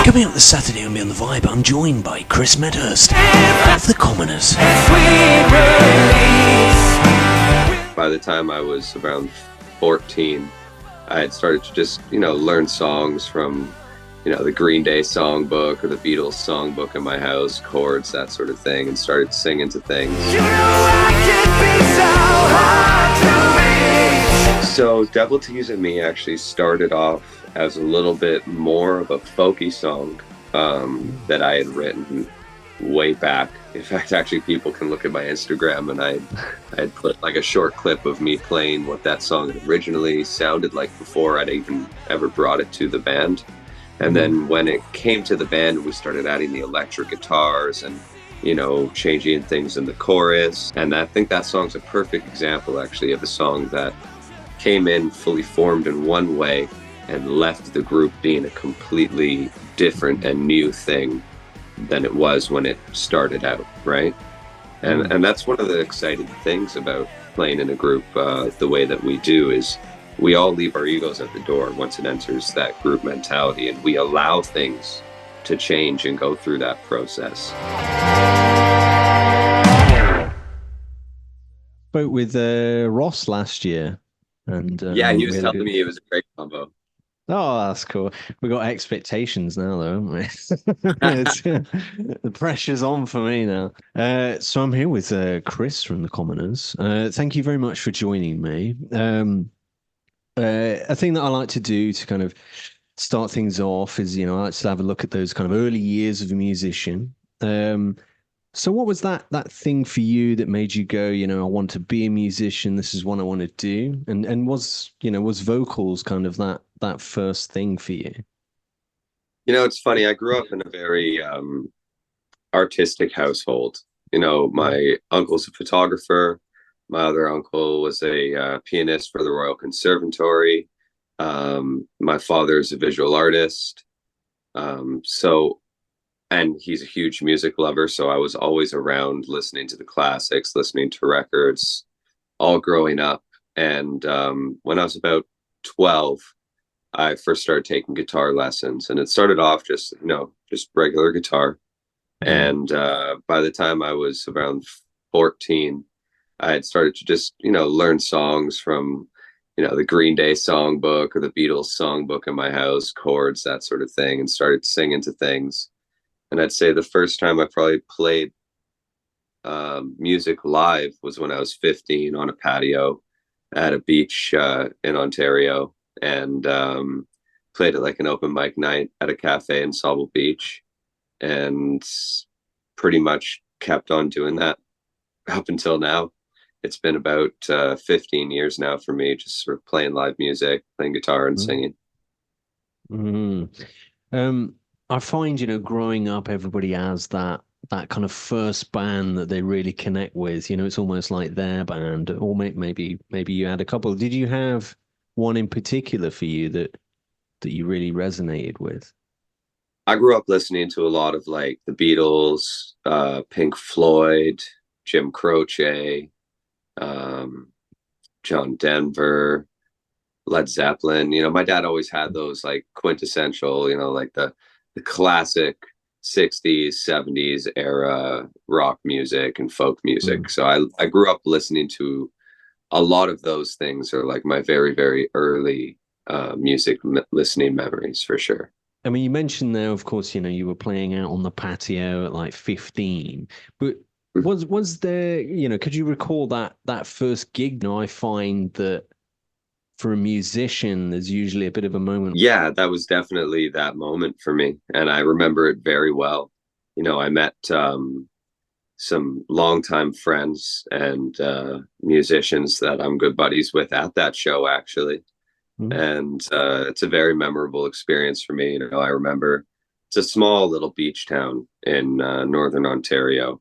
Coming up this Saturday on Beyond the Vibe, I'm joined by Chris Medhurst of The Commoners. By the time I was around 14, I had started to just, learn songs from, the Green Day songbook or the Beatles songbook in my house, chords, that sort of thing, and started singing to things. So Devil Tease and Me actually started off as a little bit more of a folky song that I had written way back. In fact, actually, people can look at my Instagram, and I had put like a short clip of me playing what that song had originally sounded like before I'd even ever brought it to the band. And then when it came to the band, we started adding the electric guitars and, changing things in the chorus. And I think that song's a perfect example, actually, of a song that came in fully formed in one way and left the group being a completely different and new thing than it was when it started out, right? And that's one of the exciting things about playing in a group the way that we do is we all leave our egos at the door once it enters that group mentality, and we allow things to change and go through that process. Spoke with Ross last year, and yeah, he was telling me it was a great combo. Oh, that's cool. We got expectations now, though, haven't we? The pressure's on for me now. So I'm here with Chris from The Commoners. Thank you very much for joining me. A thing that I like to do to kind of start things off is, I like to have a look at those kind of early years of a musician. So what was that thing for you that made you go, I want to be a musician, this is what I want to do? And was vocals kind of that first thing for you? It's funny. I grew up in a very artistic household. My uncle's a photographer. My other uncle was a pianist for the Royal Conservatory. My father's a visual artist. And he's a huge music lover. So I was always around listening to the classics, listening to records, all growing up. And when I was about 12, I first started taking guitar lessons. And it started off just regular guitar. And by the time I was around 14, I had started to just, learn songs from, the Green Day songbook or the Beatles songbook in my house, chords, that sort of thing, and started singing to things. And I'd say the first time I probably played music live was when I was 15 on a patio at a beach in Ontario, and played at like an open mic night at a cafe in Sauble Beach, and pretty much kept on doing that up until now. It's been about 15 years now for me, just sort of playing live music, playing guitar and singing. I find, growing up, everybody has that kind of first band that they really connect with. It's almost like their band, or maybe you had a couple. Did you have one in particular for you that you really resonated with? I grew up listening to a lot of like the Beatles, Pink Floyd, Jim Croce, John Denver, Led Zeppelin. My dad always had those like quintessential, like the classic 60s, 70s era rock music and folk music. So I grew up listening to a lot of those things, are like my very, very early music listening memories for sure. I mean, you mentioned there, of course, you were playing out on the patio at like 15, but was there, could you recall that first gig? I find that for a musician, there's usually a bit of a moment. Yeah, that was definitely that moment for me. And I remember it very well. I met some longtime friends and musicians that I'm good buddies with at that show, actually. And it's a very memorable experience for me. I remember it's a small little beach town in northern Ontario.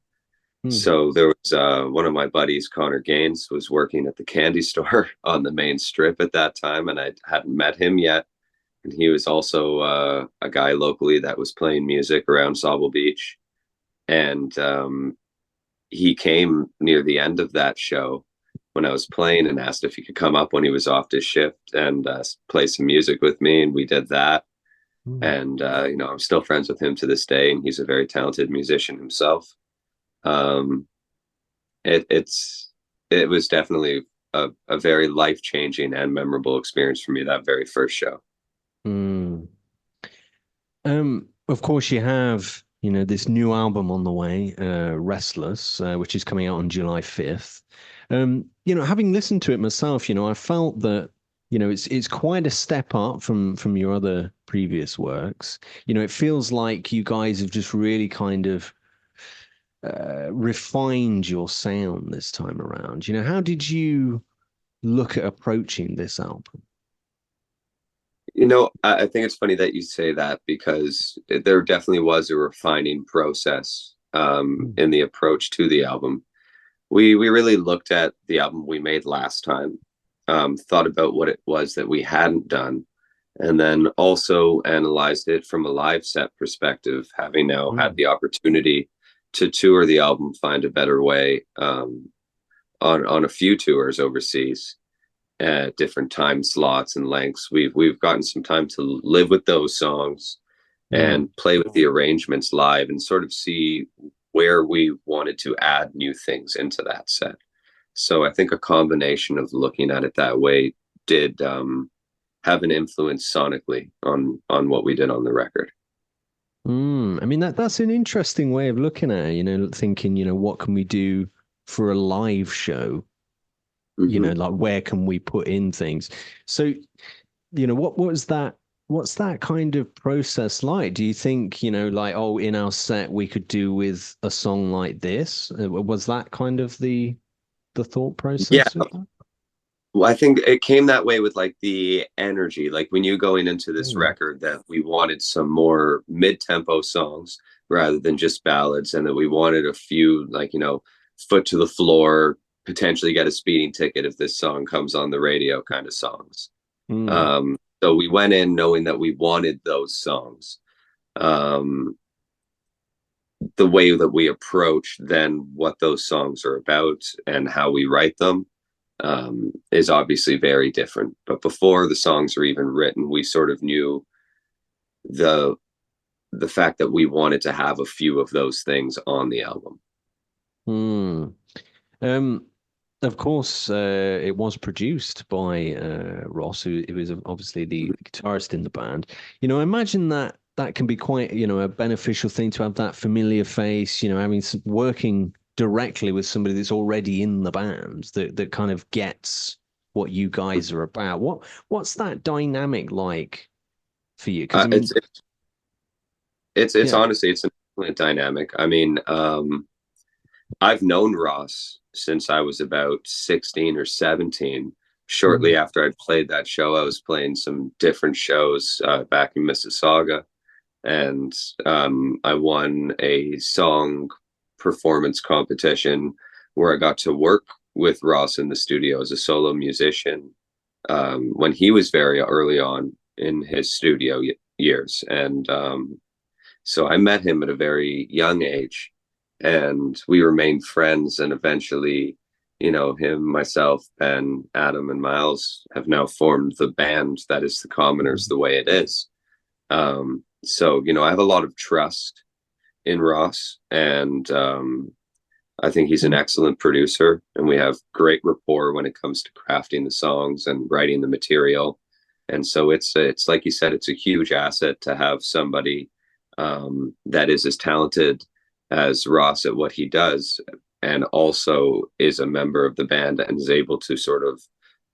So there was one of my buddies, Connor Gaines, was working at the candy store on the main strip at that time, and I hadn't met him yet. And he was also a guy locally that was playing music around Sauble Beach. And he came near the end of that show when I was playing and asked if he could come up when he was off his shift and play some music with me. And we did that. Mm. And I'm still friends with him to this day, and he's a very talented musician himself. Um, it's it was definitely a very life changing and memorable experience for me, that very first show. Mm. Of course, you have, this new album on the way, Restless, which is coming out on July 5th. Having listened to it myself, I felt that, it's quite a step up from your other previous works. It feels like you guys have just really kind of refined your sound this time around. How did you look at approaching this album? I think it's funny that you say that, because there definitely was a refining process Mm. in the approach to the album. We really looked at the album we made last time, thought about what it was that we hadn't done, and then also analyzed it from a live set perspective, having now had Mm. the opportunity to tour the album, find a better way, on a few tours overseas at different time slots and lengths. We've gotten some time to live with those songs Mm. and play with the arrangements live and sort of see where we wanted to add new things into that set. So I think a combination of looking at it that way did have an influence sonically on what we did on the record. I mean that's an interesting way of looking at it, thinking, what can we do for a live show? Hmm. Like where can we put in things? So, what's that kind of process like? Do you think, like, oh, in our set we could do with a song like this? Was that kind of the thought Yeah, process with that? well, I think it came that way with like the energy. Like we knew going into this Mm. record that we wanted some more mid-tempo songs rather than just ballads, and that we wanted a few, like, foot to the floor, potentially get a speeding ticket if this song comes on the radio kind of songs. Mm. So we went in knowing that we wanted those songs. Um, the way that we approach then what those songs are about and how we write them is obviously very different. But before the songs are even written, we sort of knew the the fact that we wanted to have a few of those things on the album. Mm. Um, of course, it was produced by Ross, who was obviously the guitarist in the band. I imagine that can be quite, a beneficial thing to have that familiar face, having working directly with somebody that's already in the band that kind of gets what you guys are about. What's that dynamic like for you? Because Uh, I it's mean, it's yeah. honestly, it's an excellent dynamic. I mean, I've known Ross since I was about 16 or 17. Shortly Mm. after I'd played that show, I was playing some different shows back in Mississauga, and I won a song performance competition where I got to work with Ross in the studio as a solo musician when he was very early on in his studio years. And so I met him at a very young age, and we remained friends. And eventually, him, myself, Ben, Adam, and Miles have now formed the band that is the Commoners the way it is. So, I have a lot of trust in Ross, and I think he's an excellent producer, and we have great rapport when it comes to crafting the songs and writing the material. And so it's like you said, it's a huge asset to have somebody that is as talented as Ross at what he does, and also is a member of the band and is able to sort of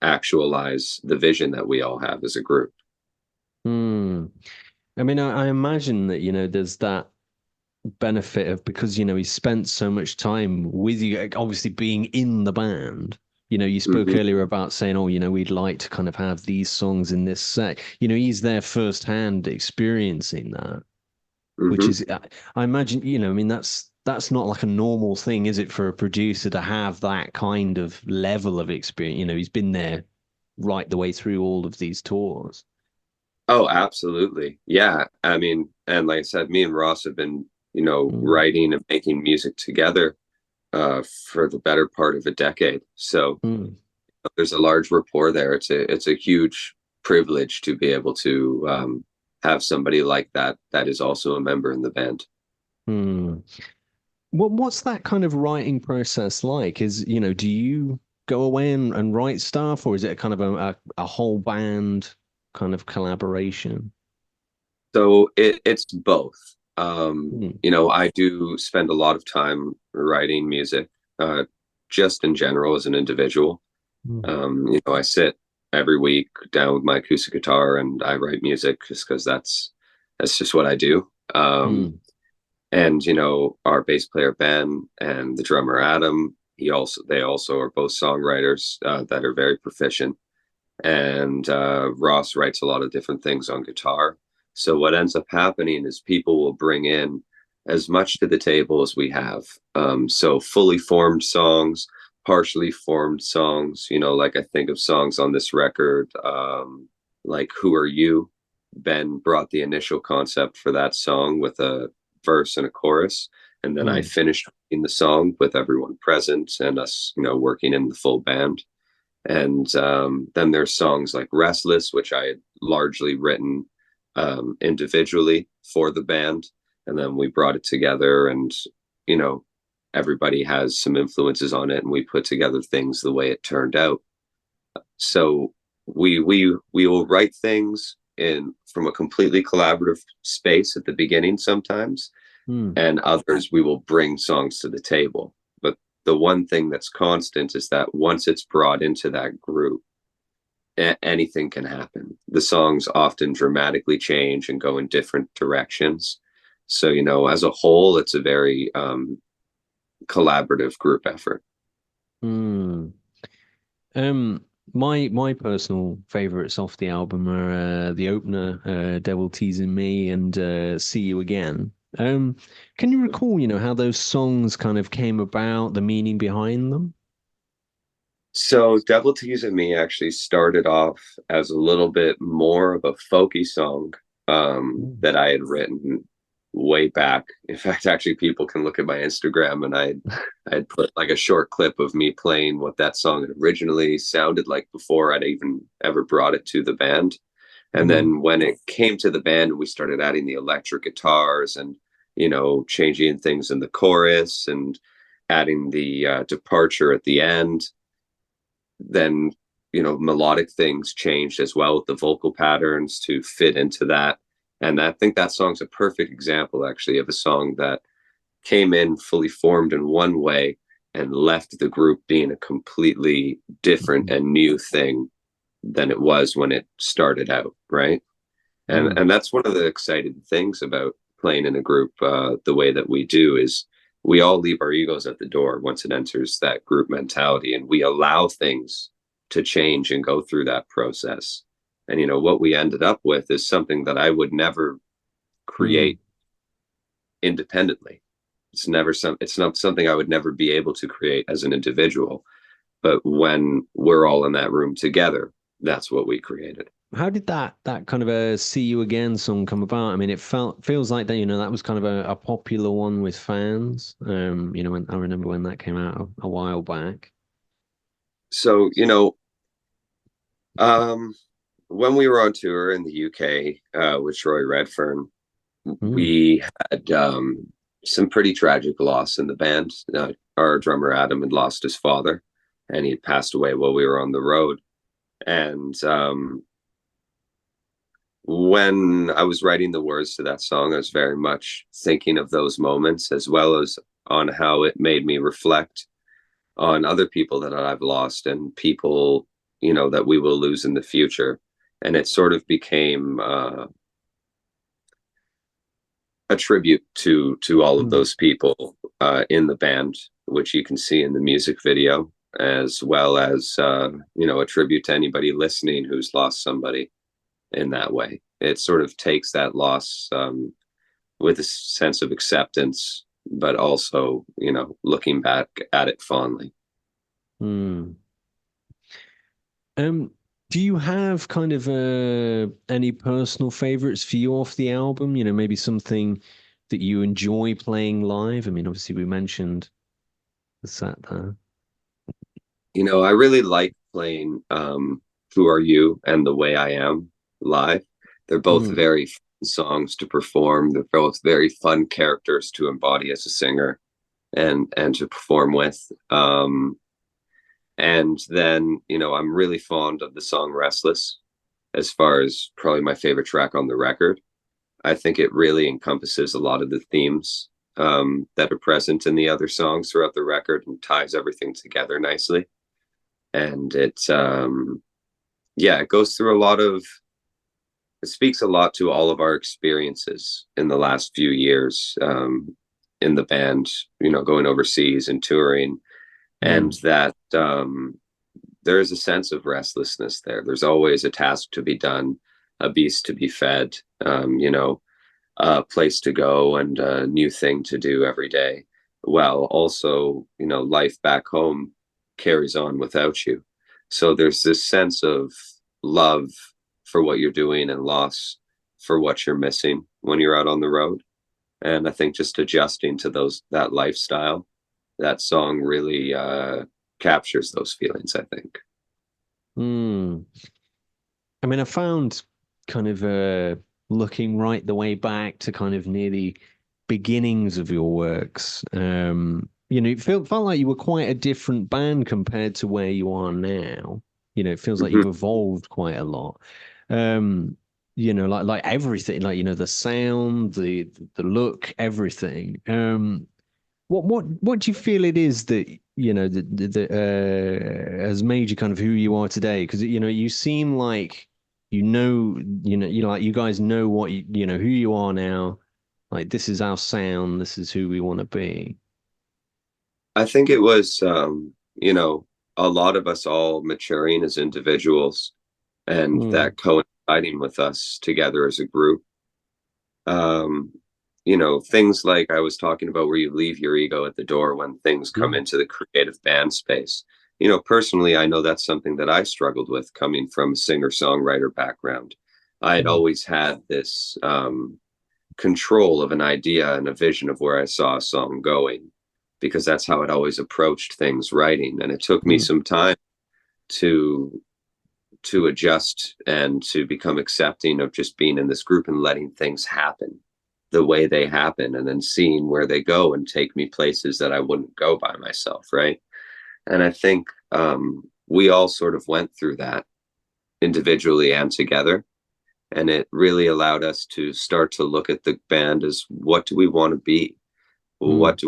actualize the vision that we all have as a group. Mm. I mean, I imagine that, there's that benefit of because he spent so much time with you, obviously being in the band. You spoke Hmm. earlier about saying, oh, we'd like to kind of have these songs in this set. He's there firsthand experiencing that, which Hmm. is, I imagine, I mean, that's not like a normal thing, is it, for a producer to have that kind of level of experience? He's been there right the way through all of these tours. Oh, absolutely. Yeah. I mean, and like I said, me and Ross have been, Mm, writing and making music together for the better part of a decade. So mm, there's a large rapport there. It's a huge privilege to be able to have somebody like that that is also a member in the band. Hmm. What's that kind of writing process like? Do you go away and write stuff, or is it kind of a whole band kind of collaboration? So it's both. Hmm. I do spend a lot of time writing music, just in general as an individual. Hmm. I sit every week down with my acoustic guitar and I write music just because that's just what I do. Hmm. And our bass player Ben and the drummer Adam, they also are both songwriters that are very proficient. And Ross writes a lot of different things on guitar. So what ends up happening is people will bring in as much to the table as we have. So fully formed songs, partially formed songs. Like I think of songs on this record, like "Who Are You." Ben brought the initial concept for that song with a verse and a chorus, and then I Hmm. finished in the song with everyone present and us, working in the full band. And then there's songs like Restless, which I had largely written individually for the band. And then we brought it together and, you know, everybody has some influences on it and we put together things the way it turned out. So we will write things in from a completely collaborative space at the beginning sometimes, Hmm. and others we will bring songs to the table. But the one thing that's constant is that once it's brought into that group, anything can happen. The songs often dramatically change and go in different directions. So, as a whole, it's a very collaborative group effort. Hmm. Um, my personal favorites off the album are the opener, "Devil Teasing Me" and "See You Again." Um, can you recall, how those songs kind of came about, the meaning behind them? So, Devil Teasing Me actually started off as a little bit more of a folky song Mm. that I had written way back. In fact, actually, people can look at my Instagram, and I had put like a short clip of me playing what that song had originally sounded like before I'd even ever brought it to the band. And Mm. then when it came to the band, we started adding the electric guitars and changing things in the chorus and adding the departure at the end. Then melodic things changed as well with the vocal patterns to fit into that. And I think that song's a perfect example actually of a song that came in fully formed in one way and left the group being a completely different Mm. and new thing than it was when it started out, right? and Mm. and that's one of the exciting things about playing in a group the way that we do is we all leave our egos at the door once it enters that group mentality, and we allow things to change and go through that process. And what we ended up with is something that I would never Mm. create independently. It's not something I would never be able to create as an individual, but when we're all in that room together, that's what we created. How did that kind of a "See You Again" song come about? I mean, it feels like that, that was kind of a popular one with fans. When I remember when that came out a while back. So um when we were on tour in the UK with Troy Redfern, Mm. we had some pretty tragic loss in the band. Our drummer Adam had lost his father, and he had passed away while we were on the road. And when I was writing the words to that song, I was very much thinking of those moments as well as on how it made me reflect on other people that I've lost and people, that we will lose in the future. And it sort of became a tribute to all of Mm. those people in the band, which you can see in the music video, as well as a tribute to anybody listening who's lost somebody in that way. It sort of takes that loss with a sense of acceptance, but also looking back at it fondly. Mm. Um, do you have kind of any personal favorites for you off the album? Maybe something that you enjoy playing live. I mean, obviously we mentioned the sat there. I really like playing "Who Are You" and "The Way I Am" live. They're both Mm. very fun songs to perform. They're both very fun characters to embody as a singer and to perform with. And then, I'm really fond of the song Restless as far as probably my favorite track on the record. I think it really encompasses a lot of the themes that are present in the other songs throughout the record and ties everything together nicely. And it goes through it speaks a lot to all of our experiences in the last few years in the band, going overseas and touring. And that there is a sense of restlessness there. There's always a task to be done, a beast to be fed, a place to go and a new thing to do every day. While also, life back home carries on without you. So there's this sense of love for what you're doing and loss for what you're missing when you're out on the road. And I think just adjusting to that lifestyle, that song really captures those feelings, I think. I mean, I found kind of looking right the way back to kind of near the beginnings of your works. It felt like you were quite a different band compared to where you are now. It feels like you've evolved quite a lot. Like everything, like the sound, the look, everything. What do you feel it is that that has made you kind of who you are today? Because you seem like like you guys know what who you are now. Like this is our sound. This is who we want to be. I think it was a lot of us all maturing as individuals and that coinciding with us together as a group. Things like I was talking about where you leave your ego at the door when things come into the creative band space. Personally, I know that's something that I struggled with coming from a singer-songwriter background. I had always had this control of an idea and a vision of where I saw a song going, because that's how I'd always approached things writing. And it took me some time to adjust and to become accepting of just being in this group and letting things happen the way they happen, and then seeing where they go and take me places that I wouldn't go by myself, right? And I think we all sort of went through that individually and together, and it really allowed us to start to look at the band as, what do we want to be? What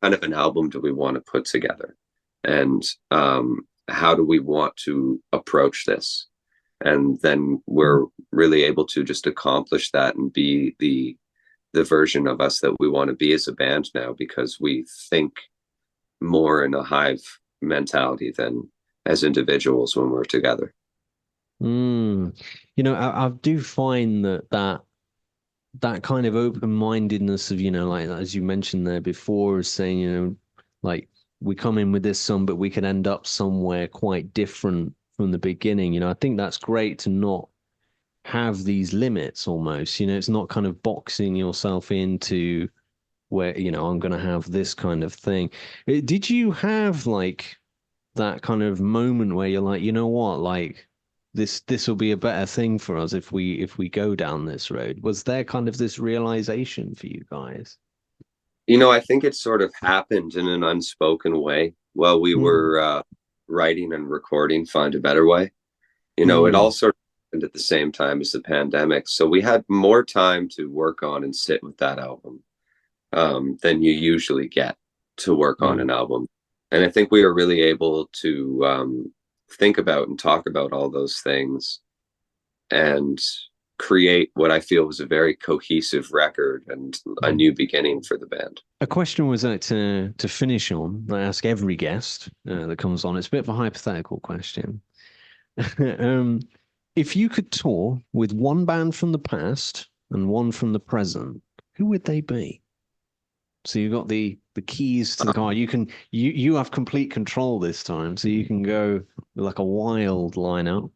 kind of an album do we want to put together? And how do we want to approach this? And then we're really able to just accomplish that and be the version of us that we want to be as a band now, because we think more in a hive mentality than as individuals when we're together. I do find that kind of open-mindedness of, like as you mentioned there before, is saying, like we come in with this song, but we can end up somewhere quite different from the beginning. I think that's great to not have these limits almost. It's not kind of boxing yourself into where, I'm going to have this kind of thing. Did you have like that kind of moment where you're like, what, like this will be a better thing for us if we go down this road? Was there kind of this realization for you guys? I think it sort of happened in an unspoken way while we were writing and recording Find a Better Way. It all sort of happened at the same time as the pandemic. So we had more time to work on and sit with that album than you usually get to work on an album. And I think we were really able to think about and talk about all those things and create what I feel was a very cohesive record and a new beginning for the band. A question was that to finish on, I ask every guest that comes on. It's a bit of a hypothetical question. If you could tour with one band from the past and one from the present, who would they be? So you've got the keys to the car. You have complete control this time, so you can go with like a wild lineup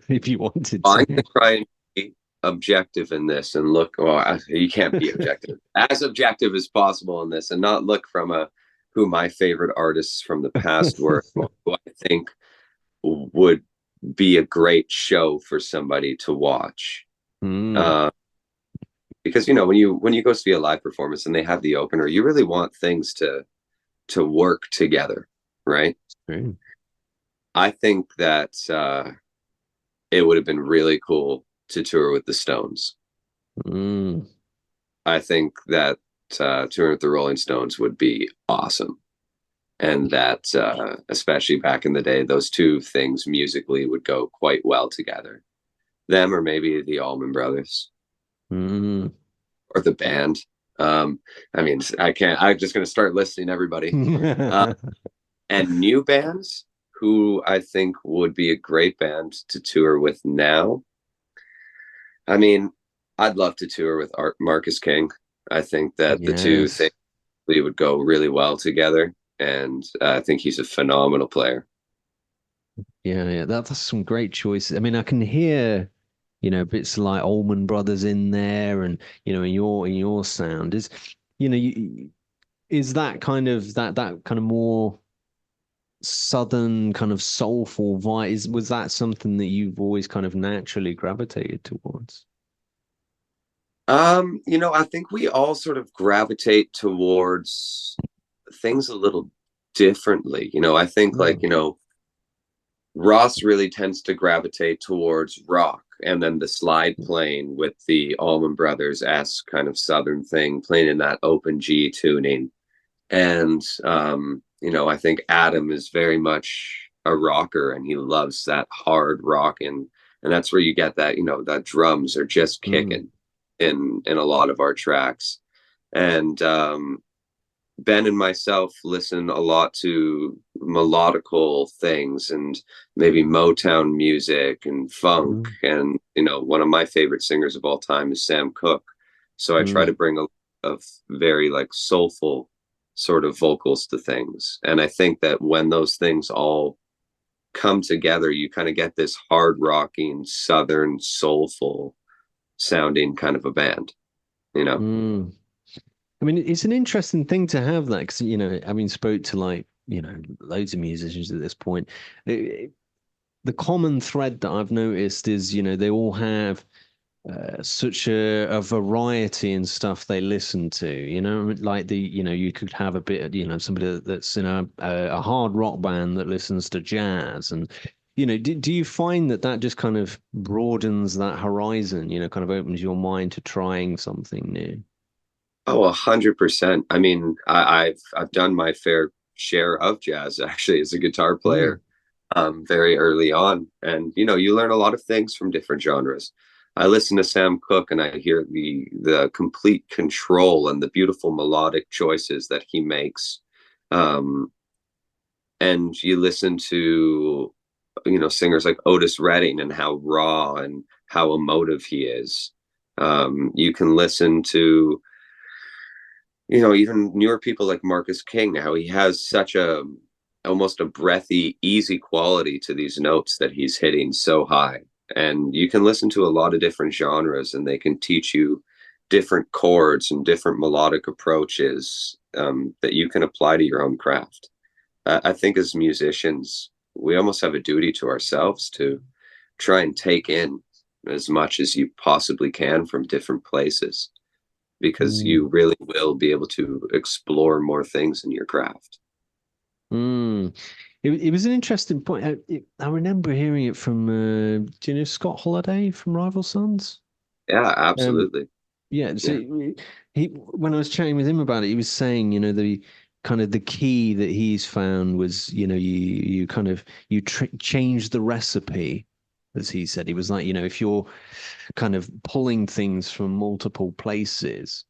if you wanted to. I'm going to try and be objective in this and look. Well, you can't be objective. As objective as possible in this, and not look from who my favorite artists from the past were, who I think would be a great show for somebody to watch. because when you go see a live performance and they have the opener, you really want things to work together, right? True. I think that it would have been really cool to tour with the Stones. Mm. I think that touring with the Rolling Stones would be awesome, and that especially back in the day, those two things musically would go quite well together. Them or maybe the Allman Brothers Mm. or the band. Um, I mean, I can't. I'm just going to start listing everybody. Uh, and new bands who I think would be a great band to tour with now. I mean, I'd love to tour with Marcus King. I think that the two things Yes. we would go really well together, and I think he's a phenomenal player. Yeah, yeah, that's some great choices. I mean, I can hear, bits like Allman Brothers in there, and in your sound is that kind of that kind of more southern kind of soulful vibe? Was that something that you've always kind of naturally gravitated towards? I think we all sort of gravitate towards things a little differently. I think like, Mm, Ross really tends to gravitate towards rock, and then the slide playing with the Allman Brothers esque kind of southern thing, playing in that open G tuning. And I think Adam is very much a rocker, and he loves that hard rock, and that's where you get that, that drums are just mm, kicking in a lot of our tracks. And Ben and myself listen a lot to melodical things and maybe Motown music and funk. mm, And, one of my favorite singers of all time is Sam Cooke. So I try mm, to bring a lot of very like soulful sort of vocals to things. And I think that when those things all come together, you kind of get this hard rocking, southern, soulful sounding kind of a band, you know? mm. I mean, it's an interesting thing to have that because, having spoke to like, loads of musicians at this point, the common thread that I've noticed is, they all have such a variety in stuff they listen to, like you could have a bit, somebody that's in a hard rock band that listens to jazz. And, do you find that just kind of broadens that horizon, kind of opens your mind to trying something new? Oh, 100%. I mean, I've done my fair share of jazz actually as a guitar Mm, player, very early on, and you learn a lot of things from different genres. I listen to Sam Cooke and I hear the complete control and the beautiful melodic choices that he makes. Um, and you listen to singers like Otis Redding and how raw and how emotive he is. You can listen to even newer people like Marcus King, how he has such a almost a breathy, easy quality to these notes that he's hitting so high. And you can listen to a lot of different genres, and they can teach you different chords and different melodic approaches that you can apply to your own craft. I think as musicians, we almost have a duty to ourselves to try and take in as much as you possibly can from different places, because mm, you really will be able to explore more things in your craft. mm. It was an interesting point. I remember hearing it from, do you know Scott Holiday from Rival Sons? Yeah, Um, absolutely. Yeah, so Yeah. he when I was chatting with him about it, he was saying, the kind of the key that he's found was, you kind of you tr change the recipe, as he said. He was like, if you're kind of pulling things from multiple places,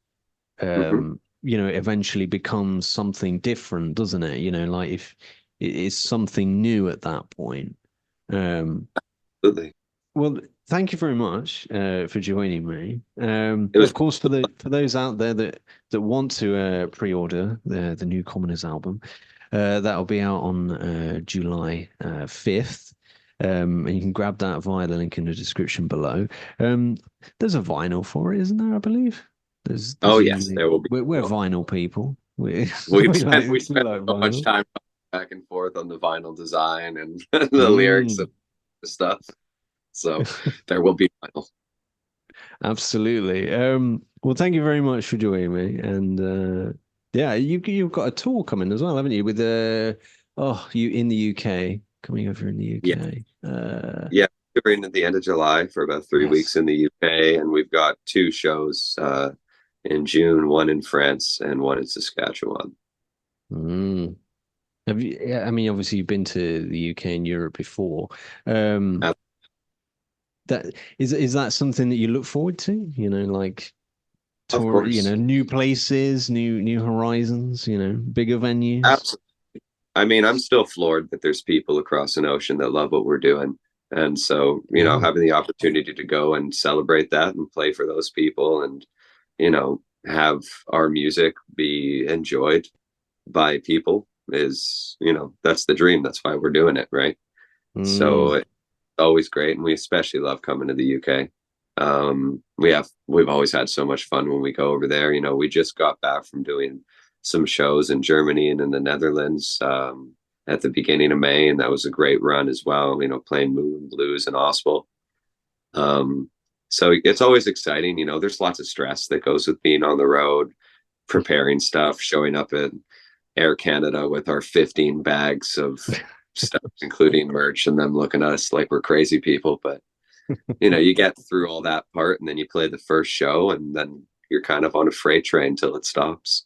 Hmm. it eventually becomes something different, doesn't it? Like if it is something new at that point. Um, Absolutely. well, thank you very much for joining me. It was Of course, for those out there that want to pre-order the new Commoners album, that'll be out on July 5th. And you can grab that via the link in the description below. Um, there's a vinyl for it, isn't there? I believe there's oh yes, usually there will be. we're Well, vinyl people. We we've we spent we we spent like so much vinyl. time back and forth on the vinyl design and the lyrics and Mm. stuff. So there will be vinyl. Absolutely. Well, thank you very much for joining me. And yeah, you've got a tour coming as well, haven't you? With you in the UK, coming over in the Yeah, UK. yeah. We're in at the end of July for about 3 weeks Yes. in the UK, and we've got two shows in June, one in France and one in Saskatchewan. Mm. Have you? Yeah, I mean, obviously you've been to the UK and Europe before. Um, Uh, that is that something that you look forward to? You know, like of tour, course, new places, new horizons, bigger venues. absolutely. I mean, I'm still floored that there's people across an ocean that love what we're doing. And so, Yeah. having the opportunity to go and celebrate that and play for those people and, have our music be enjoyed by people is, that's the dream. That's why we're doing it, right? So Mm. it's always great. And we especially love coming to the UK. We've always had so much fun when we go over there. We just got back from doing some shows in Germany and in the Netherlands at the beginning of May, and that was a great run as well. Playing Moon Blues and Ospel. So it's always exciting. There's lots of stress that goes with being on the road, preparing stuff, showing up at Air Canada with our 15 bags of stuff, including merch, and them looking at us like we're crazy people. But you get through all that part, and then you play the first show, and then you're kind of on a freight train till it stops.